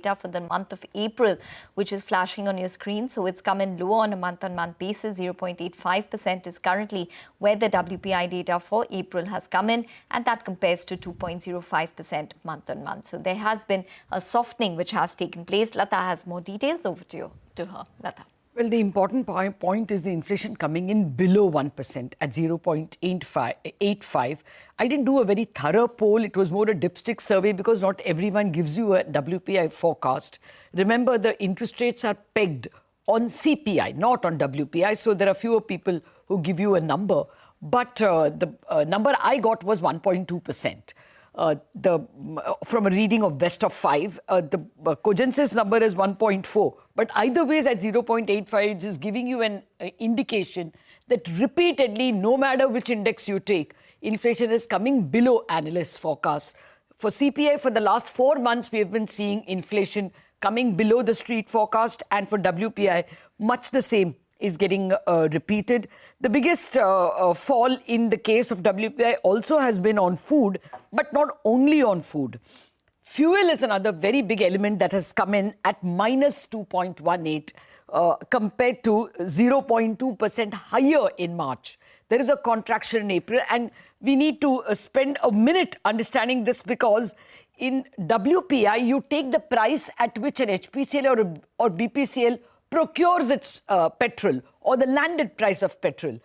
data for the month of April, which is flashing on your screen. So it's come in lower on a month-on-month basis. 0.85% is currently where the WPI data for April has come in, and that compares to 2.05% month-on-month. So there has been a softening which has taken place. Lata has more details. Over to her. Lata. Well, the important point is the inflation coming in below 1% at 0.85. I didn't do a very thorough poll. It was more a dipstick survey because not everyone gives you a WPI forecast. Remember, the interest rates are pegged on CPI, not on WPI. So there are fewer people who give you a number. But the number I got was 1.2%. From a reading of best of 5, the Cogensis number is 1.4. But either way, at 0.85, it is giving you an indication that repeatedly, no matter which index you take, inflation is coming below analyst forecasts. For CPI, for the last 4 months, we have been seeing inflation coming below the street forecast, and for WPI, much the same is getting repeated. The biggest fall in the case of WPI also has been on food, but not only on food. Fuel is another very big element that has come in at minus 2.18 compared to 0.2% higher in March. There is a contraction in April, and we need to spend a minute understanding this because in WPI, you take the price at which an HPCL or BPCL procures its petrol or the landed price of petrol.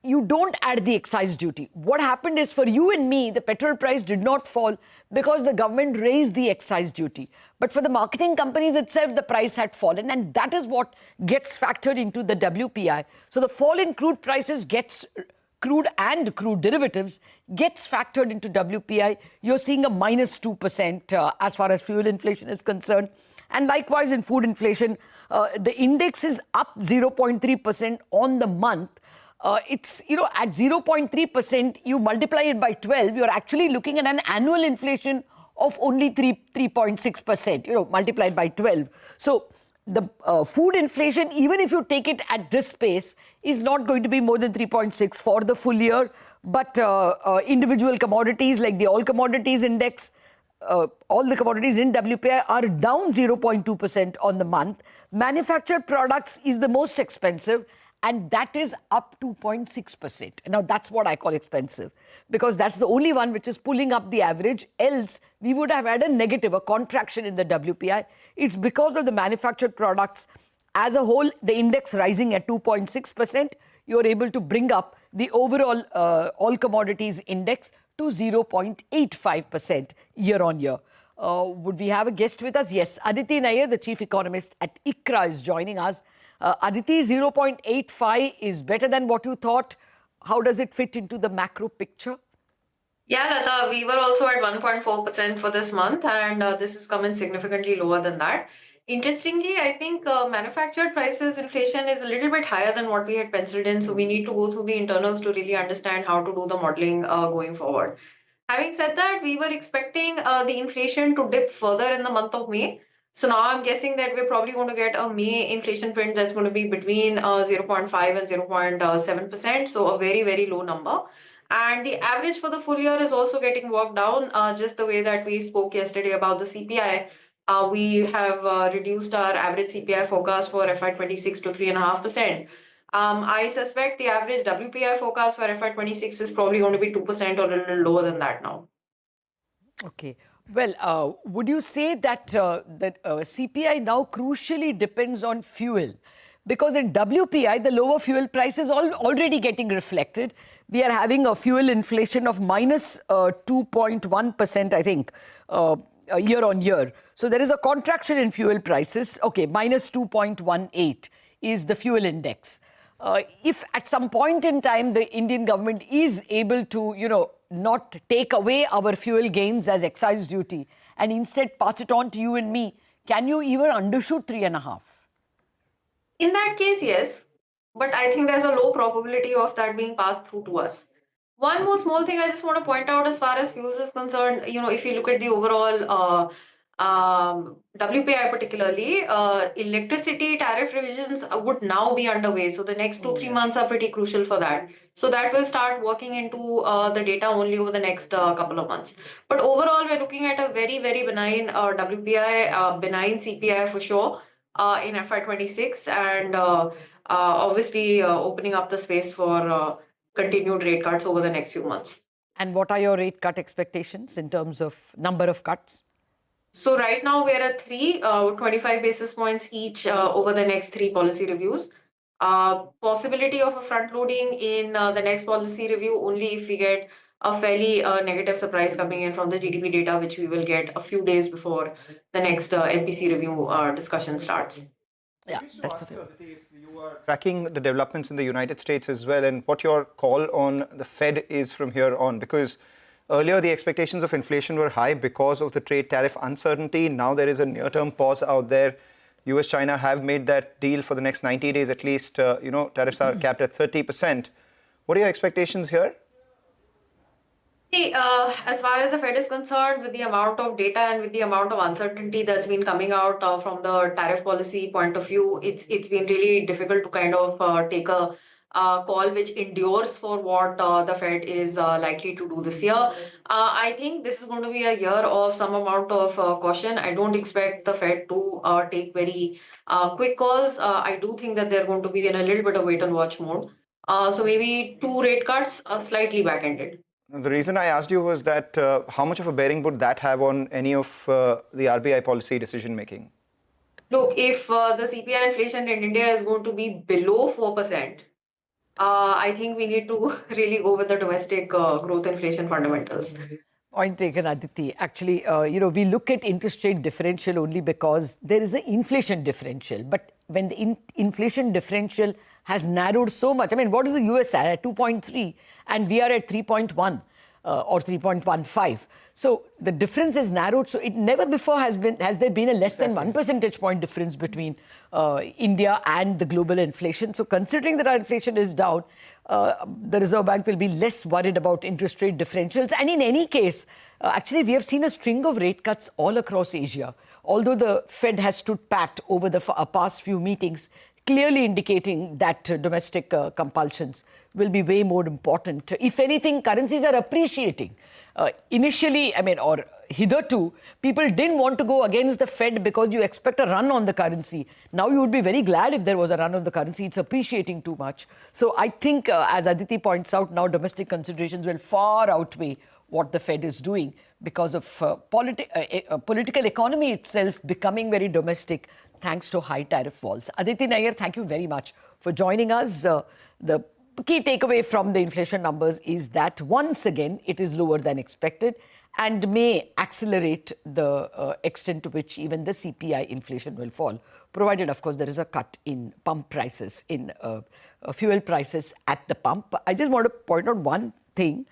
You don't add the excise duty. What happened is for you and me, the petrol price did not fall because the government raised the excise duty. But for the marketing companies itself, the price had fallen, and that is what gets factored into the WPI. So the fall in crude prices crude and crude derivatives gets factored into WPI. You're seeing a minus 2% as far as fuel inflation is concerned. And likewise in food inflation, the index is up 0.3% on the month. It's, at 0.3%, you multiply it by 12, you're actually looking at an annual inflation of only 3.6%, multiplied by 12. So the food inflation, even if you take it at this pace, is not going to be more than 3.6 for the full year. But individual commodities like the all commodities index, all the commodities in WPI are down 0.2% on the month. Manufactured products is the most expensive, and that is up 2.6%. Now, that's what I call expensive, because that's the only one which is pulling up the average. Else, we would have had a contraction in the WPI. It's because of the manufactured products as a whole, the index rising at 2.6%. You're able to bring up the overall all commodities index to 0.85% year on year. Would we have a guest with us? Yes, Aditi Nair, the chief economist at ICRA, is joining us. Aditi, 0.85 is better than what you thought. How does it fit into the macro picture? Yeah, Lata, we were also at 1.4% for this month, and this is coming significantly lower than that. Interestingly, I think manufactured prices inflation is a little bit higher than what we had penciled in, so we need to go through the internals to really understand how to do the modeling going forward. Having said that, we were expecting the inflation to dip further in the month of May. So now I'm guessing that we're probably going to get a May inflation print that's going to be between 0.5 and 0.7%, so a very, very low number. And the average for the full year is also getting worked down, just the way that we spoke yesterday about the CPI. We have reduced our average CPI forecast for FY26 to 3.5%. I suspect the average WPI forecast for FY26 is probably going to be 2% or a little lower than that now. Okay. Well, would you say that CPI now crucially depends on fuel? Because in WPI, the lower fuel price is already getting reflected. We are having a fuel inflation of minus 2.1%, I think, year on year. So there is a contraction in fuel prices. Okay, minus 2.18 is the fuel index. If at some point in time the Indian government is able to, not take away our fuel gains as excise duty and instead pass it on to you and me, can you even undershoot 3.5? In that case, yes. But I think there's a low probability of that being passed through to us. One more small thing I just want to point out as far as fuels is concerned, if you look at the overall WPI particularly, electricity tariff revisions would now be underway. So the next 2-3 months are pretty crucial for that. So that will start working into the data only over the next couple of months. But overall, we're looking at a very, very benign WPI, benign CPI for sure in FY26, and obviously opening up the space for continued rate cuts over the next few months. And what are your rate cut expectations in terms of number of cuts? So right now we're at 25 basis points each over the next 3 policy reviews. Possibility of a front loading in the next policy review only if we get a fairly negative surprise coming in from the GDP data, which we will get a few days before the next MPC review discussion starts. Yeah, that's if you are tracking the developments in the United States as well, and what your call on the Fed is from here on, because earlier the expectations of inflation were high because of the trade tariff uncertainty. Now there is a near-term pause out there. US, China have made that deal for the next 90 days at least. Tariffs are capped at 30%. What are your expectations here? As far as the Fed is concerned, with the amount of data and with the amount of uncertainty that's been coming out from the tariff policy point of view, it's been really difficult to kind of take a call which endures for what the Fed is likely to do this year. I think this is going to be a year of some amount of caution. I don't expect the Fed to take very quick calls. I do think that they're going to be in a little bit of wait and watch mode. So maybe 2 rate cuts, slightly back-ended. The reason I asked you was that how much of a bearing would that have on any of the RBI policy decision making? Look, if the CPI inflation in India is going to be below 4%, I think we need to really go with the domestic growth inflation fundamentals. Point taken, Aditi. Actually, we look at interest rate differential only because there is an inflation differential. But when the inflation differential has narrowed so much, I mean, what is the US at 2.3 and we are at 3.1 or 3.15. So the difference is narrowed. So it never before has there been a less than 1 percentage point difference between India and the global inflation. So considering that our inflation is down, the Reserve Bank will be less worried about interest rate differentials. And in any case, actually, we have seen a string of rate cuts all across Asia. Although the Fed has stood pat over the past few meetings, clearly indicating that domestic compulsions will be way more important. If anything, currencies are appreciating. Initially, or hitherto, people didn't want to go against the Fed because you expect a run on the currency. Now you would be very glad if there was a run on the currency. It's appreciating too much. So I think, as Aditi points out, now domestic considerations will far outweigh what the Fed is doing because of political economy itself becoming very domestic thanks to high tariff walls. Aditi Nair, thank you very much for joining us. The key takeaway from the inflation numbers is that once again, it is lower than expected and may accelerate the extent to which even the CPI inflation will fall, provided, of course, there is a cut in pump prices, in fuel prices at the pump. I just want to point out one thing.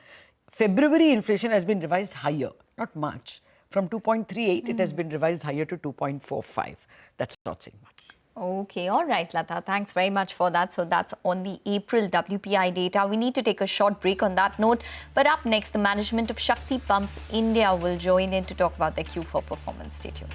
February inflation has been revised higher, not much. From 2.38, it has been revised higher to 2.45. That's not saying much. Okay, all right, Lata. Thanks very much for that. So that's on the April WPI data. We need to take a short break on that note. But up next, the management of Shakti Pumps India will join in to talk about their Q4 performance. Stay tuned.